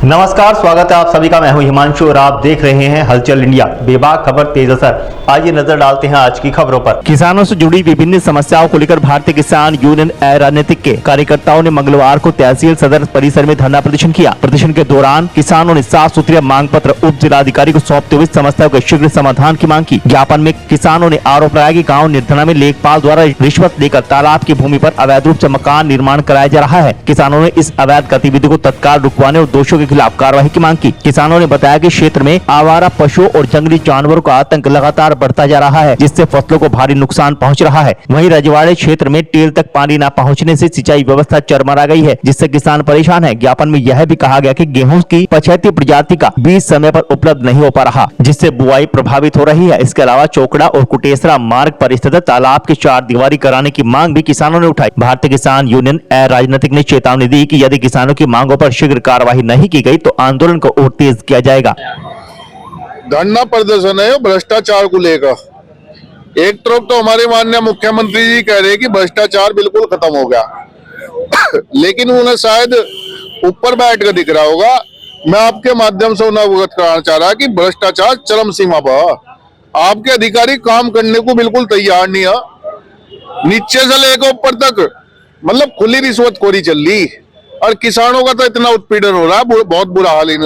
नमस्कार, स्वागत है आप सभी का। मैं हूं हिमांशु और आप देख रहे हैं हलचल इंडिया। बेबाक खबर तेज असर। आइए नजर डालते हैं आज की खबरों पर। किसानों से जुड़ी विभिन्न समस्याओं को लेकर भारतीय किसान यूनियन राजनीतिक के कार्यकर्ताओं ने मंगलवार को तहसील सदर परिसर में धरना प्रदर्शन किया। प्रदर्शन के दौरान किसानों ने 7 सूत्रीय मांग पत्र उप जिलाधिकारी को सौंपते हुए समस्याओं के शीघ्र समाधान की मांग की। ज्ञापन में किसानों ने आरोप लगाया कि गाँव निर्धना में लेखपाल द्वारा रिश्वत लेकर तालाब की भूमि पर अवैध रूप से मकान निर्माण कराया जा रहा है। किसानों ने इस अवैध गतिविधि को तत्काल रुकवाने और दोषियों के खिलाफ कार्रवाई की मांग की। किसानों ने बताया कि क्षेत्र में आवारा पशुओं और जंगली जानवरों का आतंक लगातार बढ़ता जा रहा है, जिससे फसलों को भारी नुकसान पहुंच रहा है। वहीं रजवाड़े क्षेत्र में टेल तक पानी न पहुंचने से सिंचाई व्यवस्था चरमरा गई है, जिससे किसान परेशान है। ज्ञापन में यह भी कहा गया कि गेहूं की पछेती प्रजाति का बीज समय पर उपलब्ध नहीं हो पा रहा, जिससे बुआई प्रभावित हो रही है। इसके अलावा चोकड़ा और कुटेसरा मार्ग पर स्थित तालाब की 4 दीवारी कराने की मांग भी किसानों ने उठाई। भारतीय किसान यूनियन राजनीतिक ने चेतावनी दी कि यदि किसानों की मांगों पर शीघ्र कार्यवाही नहीं की गई तो आंदोलन को और तेज किया जाएगा। धरना प्रदर्शन है भ्रष्टाचार को लेकर। एक तरफ तो हमारे माननीय मुख्यमंत्री जी कह रहे हैं कि भ्रष्टाचार बिल्कुल खत्म हो गया लेकिन उन्हें शायद ऊपर बैठ कर दिख रहा होगा। मैं आपके माध्यम से उन्हें अवगत कराना चाह रहा कि भ्रष्टाचार चरम सीमा पर। आपके अधिकारी काम करने को बिल्कुल तैयार नहीं है। नीचे से लेकर ऊपर तक मतलब खुली रिश्वतखोरी चल रही और किसानों का तो इतना उत्पीड़न हो रहा है, बहुत बुरा हाल इन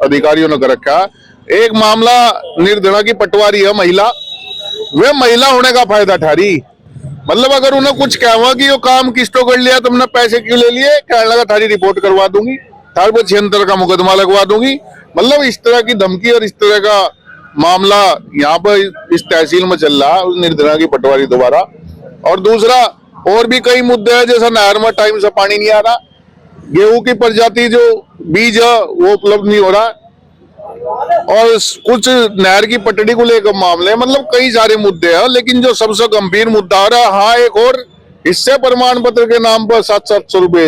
अधिकारियों ने कर रखा है। एक मामला निर्धना की पटवारी है महिला, वे महिला होने का फायदा ठारी। मतलब अगर उन्हें कुछ कहवा कि वो काम किसको कर लिया, तुमने पैसे क्यों ले लिए, कहने लगा थारी रिपोर्ट करवा दूंगी, थारे पर 76 का मुकदमा लगवा दूंगी। मतलब इस तरह की धमकी और इस तरह का मामला यहाँ पर इस तहसील में चल रहा है उस निर्धना की पटवारी दोबारा। और दूसरा और भी कई मुद्दे हैं, जैसा नहर में टाइम से पानी नहीं आ रहा, गेहूं की प्रजाति जो बीज है वो उपलब्ध नहीं हो रहा, और कुछ नहर की पटड़ी को लेकर मामले, मतलब कई सारे मुद्दे हैं। लेकिन जो सबसे गंभीर मुद्दा हो रहा है, हाँ, एक और हिस्से प्रमाण पत्र के नाम पर 700 रुपए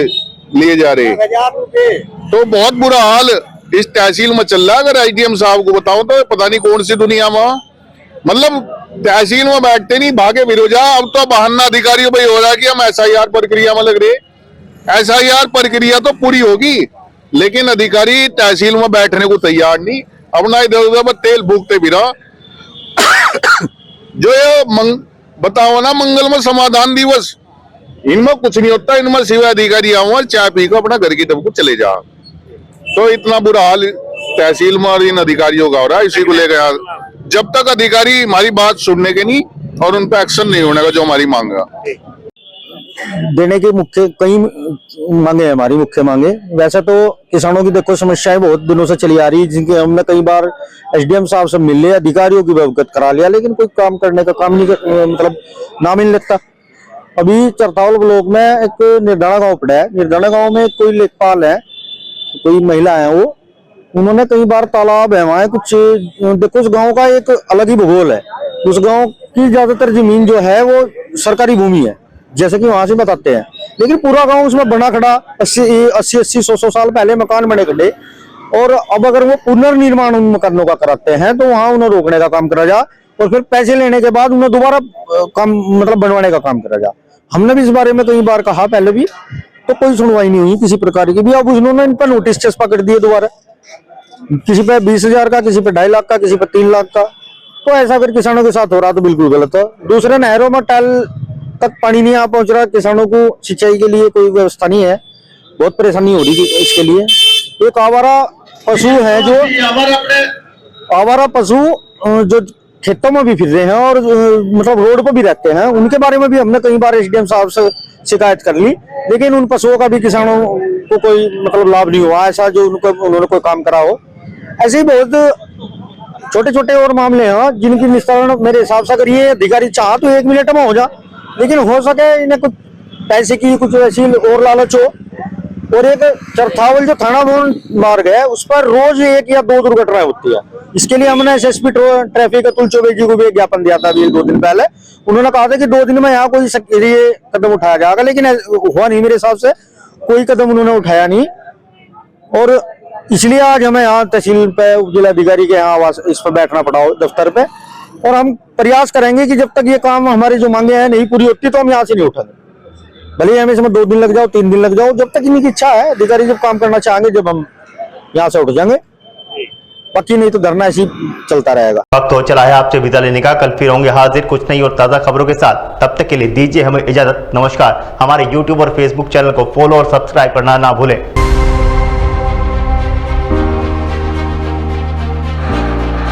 लिए जा रहे, तो बहुत बुरा हाल इस तहसील में चल रहा है। अगर आईडीएम साहब को बताऊं तो पता नहीं कौन सी दुनिया में, मतलब तहसील में बैठते नहीं, भागे बिरोजा। अब तो बहाना अधिकारियों भाई हो रहा है कि हम SIR प्रक्रिया में लग रहे। SIR प्रक्रिया तो पूरी होगी लेकिन अधिकारी तहसील में बैठने को तैयार नहीं, अपना इधर उधर तेल फूकते भी रहा। जो ये बताओ ना, मंगल में समाधान दिवस, इनमें कुछ नहीं होता। इनमें सिवाय अधिकारी आओ और चाय पी को अपना घर की तरफ को चले जा। तो इतना बुरा हाल तहसील में और इन अधिकारियों का हो रहा है। इसी को लेकर जब तक अधिकारी हमारी बात सुनने के नहीं और उन पर एक्शन नहीं होने का जो हमारी मांग है देने की मुख्य कई मांगे हैं। हमारी मुख्य मांगे वैसे तो किसानों की देखो समस्याएं बहुत दिनों से चली आ रही, जिनके हमने कई बार SDM साहब से मिल लिया, अधिकारियों की भी अवगत करा लिया, लेकिन कोई काम करने का काम नहीं मतलब नाम ही नहीं लगता। अभी चरतावल ब्लॉक में एक निर्धना गाँव पड़ा है। निर्धना गाँव में कोई लेखपाल है, कोई महिला है, वो उन्होंने कई बार तालाब है वहां कुछ, देखो उस गाँव का एक अलग ही भूगोल है। उस गाँव की ज्यादातर जमीन जो है वो सरकारी भूमि है, जैसे कि वहां से बताते हैं, लेकिन पूरा गांव उसमें बना खड़ा। 80-100 साल पहले मकान बने खड़े, और अब अगर वो पुनर्निर्माण उन मकानों का कराते हैं तो वहां उन्हें रोकने का काम करा जा, और फिर पैसे लेने के बाद उन्हें दोबारा काम मतलब बनवाने का काम करा जा। हमने भी इस बारे में कई बार कहा पहले भी, तो कोई सुनवाई नहीं हुई किसी प्रकार की भी। अब उन्होंने इन पर नोटिस चस्पा कर दिए दोबारा, किसी पे 20,000 का, किसी पे 2.5 लाख का, किसी पे 3 लाख का। तो ऐसा अगर किसानों के साथ हो रहा तो बिल्कुल गलत है। दूसरे नहरों में टैल तक पानी नहीं आ पहुंच रहा, किसानों को सिंचाई के लिए कोई व्यवस्था नहीं है, बहुत परेशानी हो रही है इसके लिए। एक आवारा पशु है, जो आवारा पशु जो खेतों में भी फिर रहे हैं और मतलब रोड पर भी रहते हैं, उनके बारे में भी हमने कई बार SDM साहब से शिकायत कर ली, लेकिन उन पशुओं का भी किसानों को कोई मतलब लाभ नहीं हुआ ऐसा जो उन्होंने कोई काम करा हो। ऐसे ही बहुत छोटे छोटे और मामले हैं जिनकी निस्तारण मेरे हिसाब से अगर ये अधिकारी चाह तो 1 मिनट में हो जा, लेकिन हो सके इन्हें कुछ पैसे की कुछ ऐसी और लालच हो। और एक चरथावल जो थाना मार्ग है उस पर रोज 1 या 2 दुर्घटनाएं होती है। इसके लिए हमने SSP ट्रैफिक अतुल चौबे जी को भी एक ज्ञापन दिया था अभी 2 दिन पहले। उन्होंने कहा था कि 2 दिन में यहाँ कोई सक्रिय कदम उठाया जाएगा, लेकिन हुआ नहीं। मेरे हिसाब से कोई कदम उन्होंने उठाया नहीं, और इसलिए आज हमें यहाँ तहसील पे उप जिलाधिकारी के यहाँ आवास इस पर बैठना पड़ा दफ्तर पे। और हम प्रयास करेंगे कि जब तक ये काम हमारी जो मांगे हैं नहीं पूरी होती तो हम यहाँ से नहीं उठाएंगे। भले ही हमें इसमें 2 दिन लग जाओ 3 दिन लग जाओ, जब तक इनकी इच्छा है, अधिकारी जब काम करना चाहेंगे जब हम यहाँ से उठ जाएंगे, पक्की नहीं तो धरना ऐसे ही चलता रहेगा। वक्त हो चला है आपसे विदा लेने का। कल फिर होंगे हाजिर कुछ नई और ताज़ा खबरों के साथ। तब तक के लिए दीजिए हमें इजाजत। नमस्कार। हमारे YouTube और Facebook चैनल को फॉलो और सब्सक्राइब करना ना भूलें।